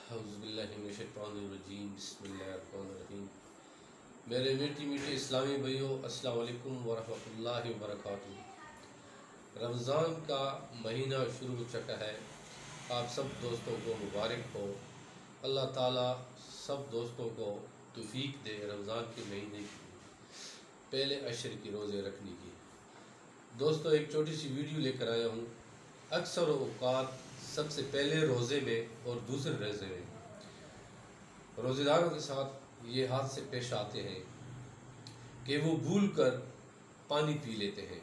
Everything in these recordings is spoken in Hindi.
औज़ुबिल्लाहिमिनश्शैतानिर्रजीम बिस्मिल्लाहिर्रहमानिर्रहीम। मेरे मीठी इस्लामी भाइयों, अस्सलाम वालेकुम वरहमतुल्लाहि वबरकातुहू। रमज़ान का महीना शुरू हो चुका है। आप सब दोस्तों को मुबारक हो। अल्लाह ताला सब दोस्तों को तौफीक दे रमज़ान के महीने की पहले अशर की रोज़े रखने की। दोस्तों, एक छोटी सी वीडियो लेकर आया हूँ। अक्सर औक़ात सबसे पहले रोज़े में और दूसरे रोज़े में रोज़ेदारों के साथ ये हादसे पेश आते हैं कि वो भूल कर पानी पी लेते हैं,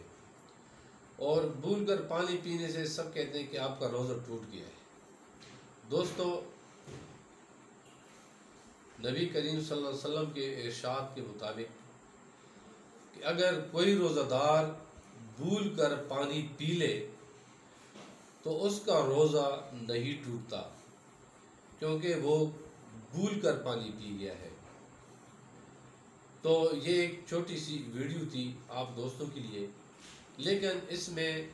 और भूल कर पानी पीने से सब कहते हैं कि आपका रोज़ा टूट गया है। दोस्तों, नबी करीम सल्लल्लाहु अलैहि वसल्लम के इरशाद के मुताबिक कि अगर कोई रोज़ादार भूल कर पानी पी ले तो उसका रोज़ा नहीं टूटता, क्योंकि वो भूल कर पानी पी गया है। तो ये एक छोटी सी वीडियो थी आप दोस्तों के लिए, लेकिन इसमें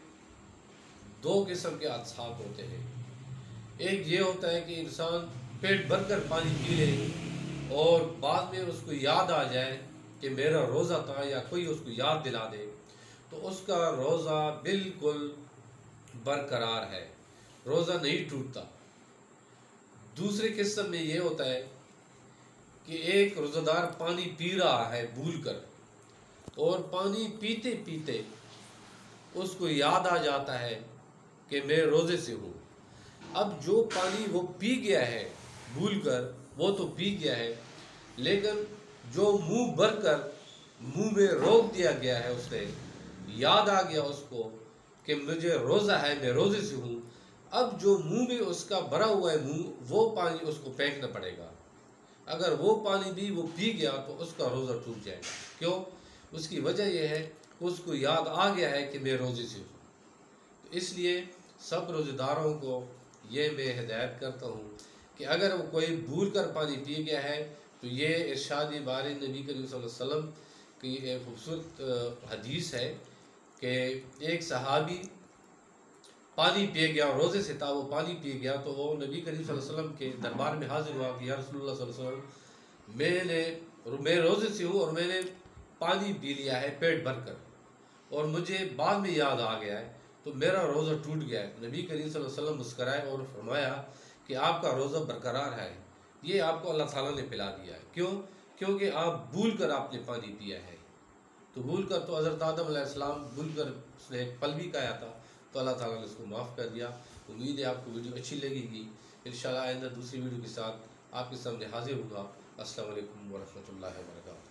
दो किस्म के हादसात होते हैं। एक ये होता है कि इंसान पेट भर कर पानी पी ले और बाद में उसको याद आ जाए कि मेरा रोज़ा था, या कोई उसको याद दिला दे, तो उसका रोज़ा बिल्कुल बरकरार है, रोज़ा नहीं टूटता। दूसरे किस्म में ये होता है कि एक रोज़ादार पानी पी रहा है भूल कर, और पानी पीते पीते उसको याद आ जाता है कि मैं रोज़े से हूँ। अब जो पानी वो पी गया है भूल कर, वो तो पी गया है, लेकिन जो मुंह भर कर मुंह में रोक दिया गया है, उसने याद आ गया उसको कि मुझे रोज़ा है, मैं रोज़े से हूँ। अब जो मुंह में उसका भरा हुआ है मुंह, वो पानी उसको फेंकना पड़ेगा। अगर वो पानी भी वो पी गया तो उसका रोज़ा टूट जाएगा। क्यों? उसकी वजह यह है कि उसको याद आ गया है कि मैं रोज़े से हूँ। तो इसलिए सब रोज़ेदारों को ये मैं हिदायत करता हूँ कि अगर वो कोई भूल कर पानी पी गया है तो ये इरशाद बारी नबी करीम सल्लल्लाहु अलैहि वसल्लम की एक खूबसूरत हदीस है कि एक सहाबी पानी पी गया, रोज़े से था, वो पानी पी गया, तो वो नबी करीम सल्लल्लाहु अलैहि वसल्लम के दरबार में हाजिर हुआ कि या रसूलुल्लाह सल्लल्लाहु अलैहि वसल्लम, मैं रोज़े से हूँ और मैंने पानी पी लिया है पेट भर कर, और मुझे बाद में याद आ गया है, तो मेरा रोज़ा टूट गया है। नबी करीम सल्लल्लाहु अलैहि वसल्लम मुस्कराए और फरमाया कि आपका रोज़ा बरकरार है, ये आपको अल्लाह ताला ने पिला दिया है। क्यों? क्योंकि आप भूल कर आपने पानी पिया है। तो भूल कर तो हज़रत आदम अलैहिस्सलाम भूल कर उसने एक फल भी खाया था, तो अल्लाह ताला ने उसको माफ़ कर दिया। उम्मीद है आपको वीडियो अच्छी लगेगी। इंशाअल्लाह आइंदा दूसरी वीडियो के साथ आपके सामने हाजिर होगा। अस्सलाम वालेकुम वरहमतुल्लाहि वबरकातुहू।